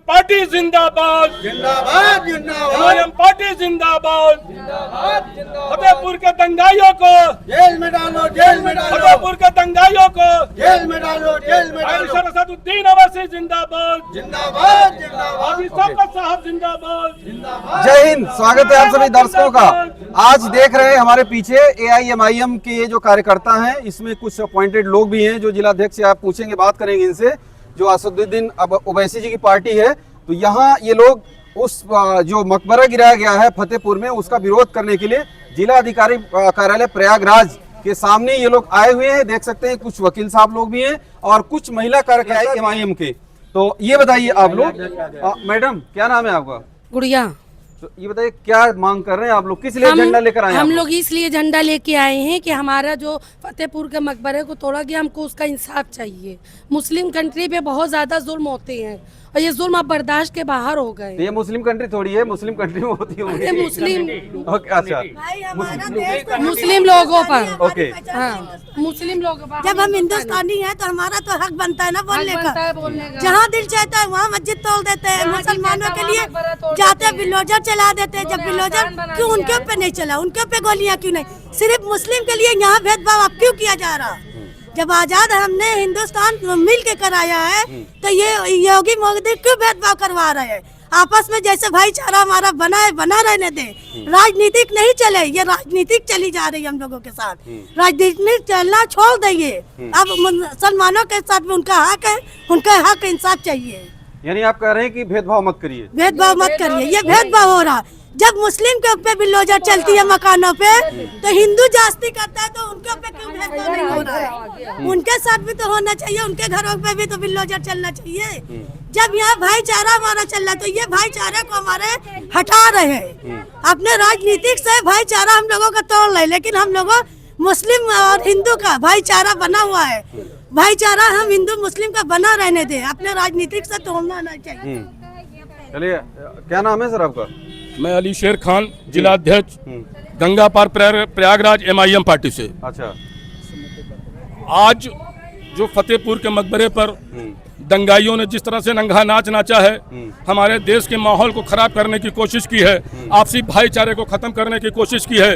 Party जिंदाबाद, जिंदाबाद जिंदाबाद, एमआईएम पार्टी जिंदाबाद। जिंदाबाद जिंदाबाद। फतेहपुर के दंगाइयों को जेल में डालो, जेल में डालो, फतेहपुर के दंगाइयों को जेल में डालो, जेल में डालो। बैरिस्टर असदुद्दीन अवैसी जिंदाबाद, जिंदाबाद जिंदाबाद, हाजी शौकत साहब जिंदाबाद, जिंदाबाद। जय हिंद। स्वागत है आप सभी दर्शकों का। आज देख रहे हैं हमारे पीछे एआईएमआईएम के जो कार्यकर्ता हैं, इसमें कुछ अपॉइंटेड लोग भी हैं जो जिलाध्यक्ष से आप पूछेंगे, बात करेंगे इनसे। जो असदुद्दीन ओवैसी जी की पार्टी है, तो यहाँ ये लोग उस जो मकबरा गिराया गया है फतेहपुर में, उसका विरोध करने के लिए जिला अधिकारी कार्यालय प्रयागराज के सामने ये लोग आए हुए हैं। देख सकते हैं कुछ वकील साहब लोग भी हैं और कुछ महिला कार्यकर्ता एमआईएम के। तो ये बताइए आप लोग, मैडम क्या नाम है आपका? गुड़िया। तो ये बताइए क्या मांग कर रहे हैं आप लोग, किस लिए झंडा लेकर आए हैं? हम लोग इसलिए झंडा लेके आए हैं कि हमारा जो फतेहपुर के मकबरे को तोड़ा गया, हमको उसका इंसाफ चाहिए। मुस्लिम कंट्री पे बहुत ज्यादा जुल्म होते हैं और ये जुल्म अब बर्दाश्त के बाहर हो गए। तो ये मुस्लिम कंट्री थोड़ी है, मुस्लिम कंट्री में होती है मुस्लिम ओके, अच्छा, मुस्लिम लोगों पर। ओके, हाँ, मुस्लिम लोग जब हम हिंदुस्तानी हैं तो हमारा तो हक बनता है ना बोलने का। जहाँ दिल चाहता है वहाँ मस्जिद तोड़ देते हैं। मुसलमानों के लिए जाते बिल्डोजर चला देते हैं। जब बिल्डोजर क्यों उनके ऊपर नहीं चला, उनके ऊपर गोलियाँ क्यों नहीं? सिर्फ मुस्लिम के लिए यहाँ भेदभाव अब क्यों किया जा रहा? जब आजाद हमने हिंदुस्तान मिल के कराया है तो ये योगी मोदी क्यों भेदभाव करवा रहे हैं? आपस में जैसे भाईचारा हमारा बना है, बना रहने दे। राजनीतिक नहीं चले, ये राजनीतिक चली जा रही है हम लोगों के साथ। राजनीतिक चलना छोड़ देंगे। अब मुसलमानों के साथ भी उनका हक है, उनका हक इंसाफ चाहिए। यानी आप कह रहे हैं कि भेदभाव मत करिए, भेदभाव मत करिए। ये भेदभाव हो रहा। जब मुस्लिम के ऊपर बिल्डोजर चलती है मकानों पे, तो हिंदू जास्ती करता है, तो उनके ऊपर क्यों भेदभाव नहीं हो रहा है? उनके साथ भी तो होना चाहिए, उनके घरों पे भी तो बिल्डोजर चलना चाहिए। जब यहाँ भाईचारा हमारा चल रहा है तो ये भाईचारे को हमारे हटा रहे हैं। अपने राजनीतिक से भाईचारा हम लोगों का तोड़ रहे, लेकिन हम लोगों मुस्लिम और हिंदू का भाईचारा बना हुआ है। भाईचारा हम हिंदू मुस्लिम का बना रहने दे, अपने राजनीतिक से तोड़ना नहीं चाहिए। चलिए, क्या नाम है सर आपका? मैं अली शेर खान, जिला अध्यक्ष गंगा पार प्रयागराज एमआईएम पार्टी से। अच्छा, आज जो फतेहपुर के मकबरे पर दंगाइयों ने जिस तरह से नंगा नाच नाचा है, हमारे देश के माहौल को खराब करने की कोशिश की है, आपसी भाईचारे को खत्म करने की कोशिश की है,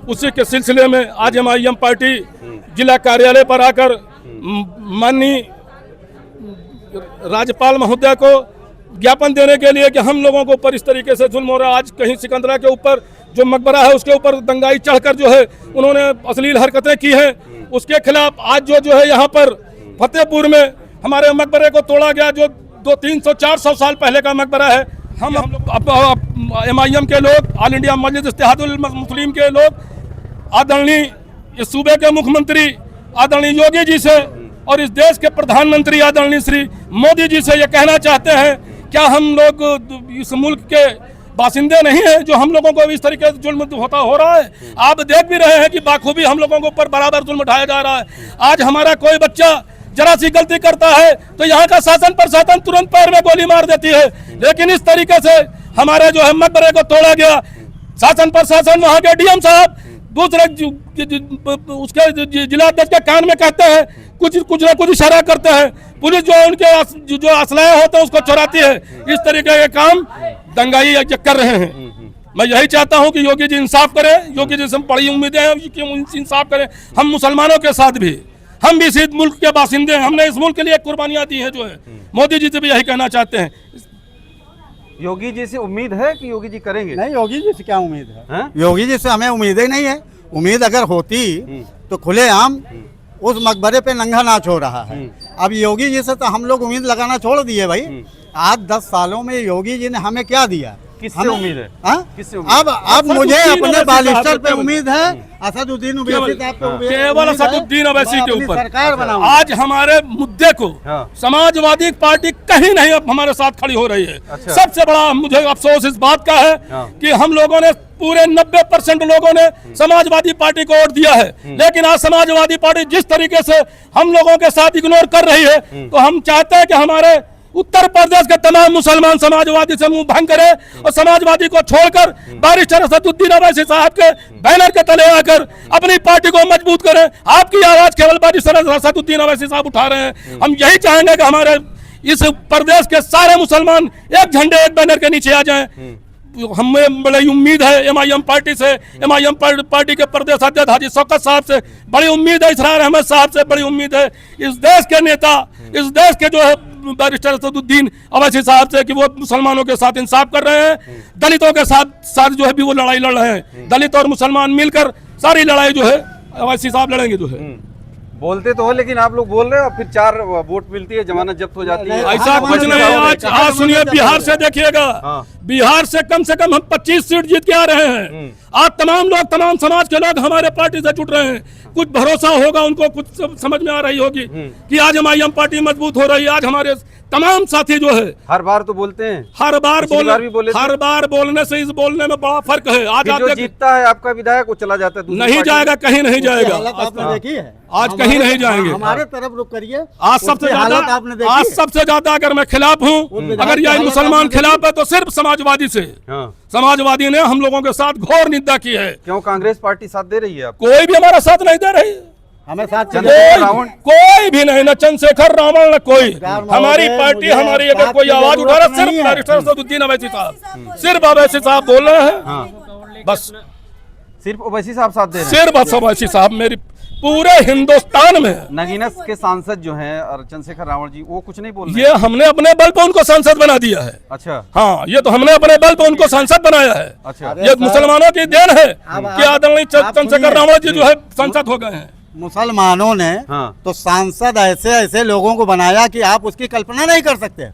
उसी के सिलसिले में आज एमआईएम पार्टी जिला कार्यालय पर आकर माननीय राज्यपाल महोदय को ज्ञापन देने के लिए कि हम लोगों को ऊपर इस तरीके से जुल्म हो रहा है। आज कहीं सिकंदरा के ऊपर जो मकबरा है उसके ऊपर दंगाई चढ़कर जो है उन्होंने अश्लील हरकतें की हैं, उसके खिलाफ आज जो है यहाँ पर फतेहपुर में हमारे मकबरे को तोड़ा गया, जो 300-400 साल पहले का मकबरा है। हम लोग एमआईएम के लोग, ऑल इंडिया मजलिस इत्तेहादुल मुस्लिमीन के लोग, आदरणीय इस सूबे के मुख्यमंत्री आदरणीय योगी जी से और इस देश के प्रधानमंत्री आदरणीय श्री मोदी जी से ये कहना चाहते हैं, क्या हम लोग इस मुल्क के बासिंदे नहीं हैं जो हम लोगों को इस तरीके से जुल्म हो रहा है? आप देख भी रहे हैं कि बाखूबी हम लोगों के ऊपर बराबर जुल्म उठाया जा रहा है। आज हमारा कोई बच्चा जरा सी गलती करता है तो यहाँ का शासन प्रशासन तुरंत पैर में गोली मार देती है, लेकिन इस तरीके से हमारे जो है मकबरे को तोड़ा गया। शासन प्रशासन, वहाँ के डीएम साहब दूसरे उसके जिलाध्यक्ष के कान में कहते हैं, कुछ ना कुछ इशारा करते हैं, पुलिस जो उनके जो असलाह होते हैं उसको चुराती है। इस तरीके के काम दंगाई कर रहे हैं। मैं यही चाहता हूं कि योगी जी इंसाफ करें। योगी जी से बड़ी उम्मीदें हैं कि इंसाफ करें। हम मुसलमानों के साथ भी, हम भी इस मुल्क के बासिंदे हैं, हमने इस मुल्क के लिए कुर्बानियां दी हैं। जो है मोदी जी से भी यही कहना चाहते हैं। योगी जी से उम्मीद है कि योगी जी करेंगे? नहीं, योगी जी से क्या उम्मीद है? हाँ? योगी जी से हमें उम्मीद ही नहीं है। उम्मीद अगर होती तो खुलेआम उस मकबरे पे नंगा नाच हो रहा है। अब योगी जी से तो हम लोग उम्मीद लगाना छोड़ दिए भाई। आज 10 सालों में योगी जी ने हमें क्या दिया? किससे उम्मीद है? किससे उम्मीद? अब मुझे अपने बालिस्टर पे उम्मीद है, असदुद्दीन ओवैसी साहब पे उम्मीद है, केवल असदुद्दीन ओवैसी के ऊपर सरकार बनाओ। आज हमारे मुद्दे को समाजवादी पार्टी कहीं नहीं अब हमारे साथ खड़ी हो रही है। अच्छा। सबसे बड़ा मुझे अफसोस इस बात का है कि हम लोगों ने पूरे 90% लोगों ने समाजवादी पार्टी को वोट दिया है, लेकिन आज समाजवादी पार्टी जिस तरीके से हम लोगों के साथ इग्नोर कर रही है, तो हम चाहते हैं कि हमारे उत्तर प्रदेश के तमाम मुसलमान समाजवादी से मुंह भंग करे और समाजवादी को छोड़कर बैरिस्टर असदुद्दीन ओवैसी साहब के बैनर के तले आकर अपनी पार्टी को मजबूत करें। आपकी आवाज केवल बैरिस्टर असदुद्दीन ओवैसी साहब उठा रहे हैं। हम यही चाहेंगे कि हमारे इस प्रदेश के सारे मुसलमान एक झंडे एक बैनर के नीचे आ जाएं। हमें बड़ी उम्मीद है एमआईएम पार्टी से, एमआईएम पार्टी के प्रदेश अध्यक्ष हाजी शौकत साहब से बड़ी उम्मीद है, इसरार अहमद साहब से बड़ी उम्मीद है, इस देश के नेता, इस देश के जो है बैरिस्टर असदुद्दीन अवैसी साहब से कि वो मुसलमानों के साथ इंसाफ कर रहे हैं, दलितों के साथ जो है भी वो लड़ाई लड़ रहे हैं। दलित और मुसलमान मिलकर सारी लड़ाई जो है अवैसी साहब लड़ेंगे जो है। बोलते तो हो लेकिन आप लोग बोल रहे हो, फिर 4 वोट मिलती है, जमानत जब्त हो जाती है। ऐसा कुछ नहीं है। आज सुनिए, बिहार से देखिएगा, बिहार से कम हम 25 सीट जीत के आ रहे हैं। आज तमाम लोग, तमाम समाज के लोग हमारे पार्टी से जुट रहे हैं। कुछ भरोसा होगा उनको, कुछ समझ में आ रही होगी कि आज एमआईएम पार्टी मजबूत हो रही है। आज हमारे तमाम साथी जो है, हर बार तो बोलते हैं, हर बार बोलने से इस बोलने में बड़ा फर्क है। आज आप जो जीतता है आपका विधायक वो चला जाता है, नहीं जाएगा, कहीं नहीं जाएगा, आपने देखी है, आज कहीं नहीं जाएंगे। हमारे तरफ रुक करिए। आज सबसे ज्यादा अगर मैं खिलाफ हूँ, अगर यह मुसलमान खिलाफ है तो सिर्फ समाजवादी से। समाजवादी ने हम लोगों के साथ घोर निंदा की है। क्यों कांग्रेस पार्टी साथ दे रही है आपको? कोई भी हमारा साथ नहीं दे रही, हमें साथ कोई भी नहीं, न चंद्रशेखर रावण न कोई। हमारी पार्टी, हमारी अगर कोई आवाज उठा रहा, सिर्फ बैरिस्टर असदुद्दीन अवैसी साहब, सिर्फ अवैसी साहब बोल रहे हैं, बस सिर्फ ओवैसी साहब साथ दे रहे हैं। सिर्फ ओवैसी साहब मेरी पूरे हिंदुस्तान में। नगीनस के सांसद जो हैं और चंद्रशेखर रावण जी वो कुछ नहीं बोल रहे? ये हमने अपने बल पे उनको सांसद बना दिया है। अच्छा, हाँ, ये तो हमने अपने बल पे उनको सांसद बनाया है। अच्छा, ये मुसलमानों की देन है कि आदरणीय चंद्रशेखर रावण जी जो है सांसद हो गए हैं। मुसलमानों ने तो सांसद ऐसे ऐसे लोगों को बनाया कि आप उसकी कल्पना नहीं कर सकते।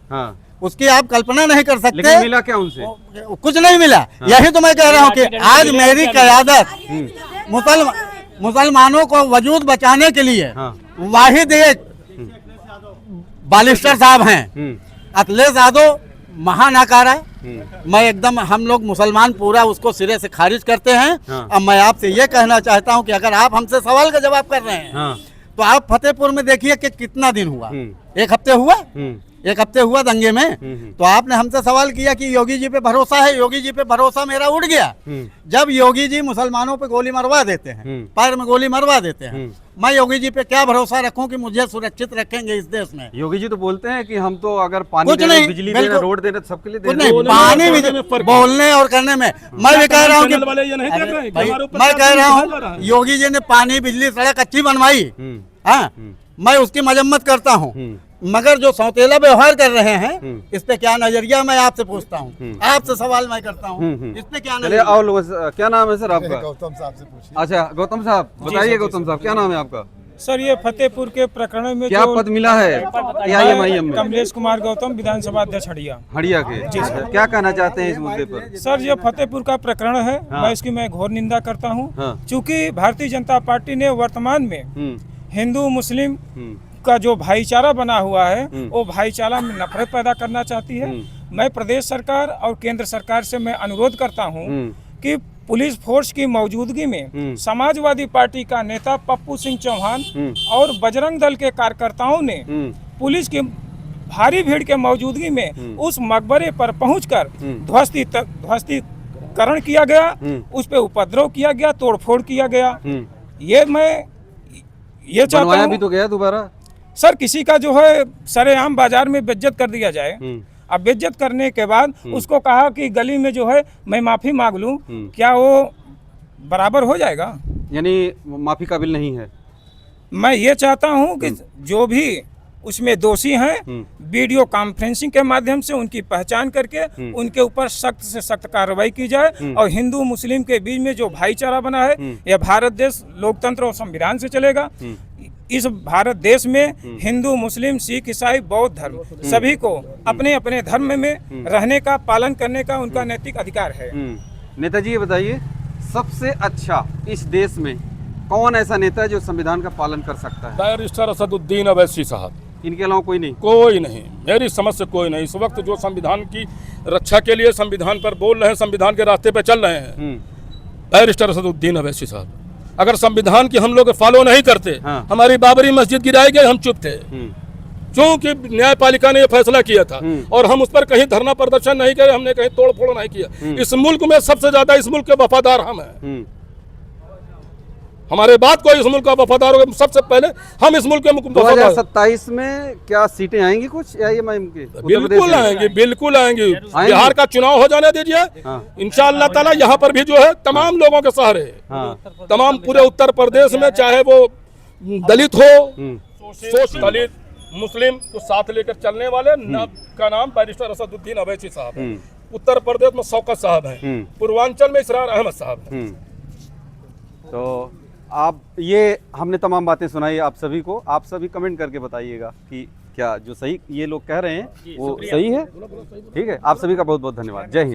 उसकी आप कल्पना नहीं कर सकते। लेकिन मिला क्या उनसे? कुछ नहीं मिला। यही तो मैं कह रहा हूँ कि आज मेरी क़यादत मुसलमानों को वजूद बचाने के लिए वाहिद एक बालिस्टर साहब हैं। अखिलेश यादव महानाकारा। मैं एकदम, हम लोग मुसलमान पूरा उसको सिरे से खारिज करते हैं। अब मैं आपसे ये कहना चाहता हूँ कि अगर आप हमसे सवाल का जवाब कर रहे हैं तो आप फतेहपुर में देखिए कि कितना दिन हुआ, 1 हफ्ते हुआ, 1 हफ्ते हुआ दंगे में। तो आपने हमसे सवाल किया कि योगी जी पे भरोसा है, योगी जी पे भरोसा मेरा उड़ गया। जब योगी जी मुसलमानों पे गोली मरवा देते हैं, पैर में गोली मरवा देते हैं, मैं योगी जी पे क्या भरोसा रखूं कि मुझे सुरक्षित रखेंगे इस देश में? योगी जी तो बोलते हैं कि हम तो अगर पानी देना, बिजली देना, रोड देना, सबके लिए देना। पानी बोलने और करने में मैं भी कह रहा हूँ, मैं कह रहा हूँ योगी जी ने पानी, बिजली, सड़क अच्छी बनवाई, हाँ, मैं उसकी मजम्मत करता हूँ। मगर जो सौतेला व्यवहार कर रहे हैं इस पे क्या नजरिया, मैं आपसे पूछता हूँ, आपसे सवाल मैं करता हूँ, इस पे क्या नजरिया? और लोगों से क्या नाम है सर आपका? गौतम साहब से पूछिए। अच्छा, गौतम साहब बताइए। गौतम साहब क्या नाम है आपका? सर, ये फतेहपुर के प्रकरण में क्या पद मिला है एआईएमआईएम में? कमलेश कुमार गौतम, विधानसभा अध्यक्ष हड़िया के। जी सर, क्या कहना चाहते हैं इस मुद्दे पर? सर, ये फतेहपुर का प्रकरण है, मैं घोर निंदा करता हूँ। चूँकि भारतीय जनता पार्टी ने वर्तमान में हिंदू मुस्लिम का जो भाईचारा बना हुआ है वो भाईचारा में नफरत पैदा करना चाहती है। मैं प्रदेश सरकार और केंद्र सरकार से मैं अनुरोध करता हूं कि पुलिस फोर्स की मौजूदगी में समाजवादी पार्टी का नेता पप्पू सिंह चौहान और बजरंग दल के कार्यकर्ताओं ने पुलिस की भारी भीड़ के मौजूदगी में उस मकबरे पर पहुंचकर ध्वस्तीकरण किया गया, उस पर उपद्रव किया गया, तोड़फोड़ किया गया। ये चाहता हूं भी तो गया दोबारा। सर, किसी का जो है सरेआम बाजार में बेइज्जत कर दिया जाए, अब बेइज्जत करने के बाद उसको कहा कि गली में जो है मैं माफी मांग लूं, क्या वो बराबर हो जाएगा? यानी माफी काबिल नहीं है। मैं ये चाहता हूं कि जो भी उसमें दोषी हैं वीडियो कॉन्फ्रेंसिंग के माध्यम से उनकी पहचान करके उनके ऊपर सख्त से सख्त कार्रवाई की जाए। और हिंदू मुस्लिम के बीच में जो भाईचारा बना है, यह भारत देश लोकतंत्र और संविधान से चलेगा। इस भारत देश में हिंदू मुस्लिम सिख ईसाई बौद्ध धर्म सभी को अपने अपने धर्म में रहने का, पालन करने का उनका नैतिक अधिकार है। नेताजी ये बताइए, सबसे अच्छा इस देश में कौन ऐसा नेता है जो संविधान का पालन कर सकता है? बैरिस्टर असदुद्दीन अवैसी साहब। इनके अलावा कोई नहीं? कोई नहीं, मेरी समझ से कोई नहीं। इस वक्त जो संविधान की रक्षा के लिए संविधान पर बोल रहे हैं, संविधान के रास्ते पे चल रहे हैं, बैरिस्टर असदुद्दीन अवैसी साहब। अगर संविधान की हम लोग फॉलो नहीं करते, हमारी बाबरी मस्जिद गिराई गई, हम चुप थे, क्योंकि न्यायपालिका ने यह फैसला किया था और हम उस पर कहीं धरना प्रदर्शन नहीं करे, हमने कहीं तोड़ फोड़ नहीं किया। इस मुल्क में सबसे ज्यादा इस मुल्क के वफादार हम हैं। हमारे बाद कोई इस मुल्क का वफादार होगा, सबसे पहले हम इस मुल्क के वफादार। 2027 में क्या सीटें आएंगी कुछ AIMIM की? उत्तर प्रदेश बिल्कुल में? आएंगी, बिल्कुल आएंगी। बिहार का चुनाव हो जाने दीजिए, इंशाअल्लाह ताला यहाँ पर भी जो है तमाम लोगों के सहारे है। हाँ। तमाम पूरे उत्तर प्रदेश में, चाहे वो दलित हो, शोषित दलित, मुस्लिम को साथ लेकर चलने वाले, का नाम बैरिस्टर असदुद्दीन अवैसी साहब है। उत्तर प्रदेश में शौकत साहब हैं, पूर्वांचल में इसरार अहमद साहब हैं। तो आप ये हमने तमाम बातें सुनाई आप सभी को, आप सभी कमेंट करके बताइएगा कि क्या जो सही ये लोग कह रहे हैं वो सही है। ठीक है, आप सभी का बहुत बहुत धन्यवाद। जय हिंद।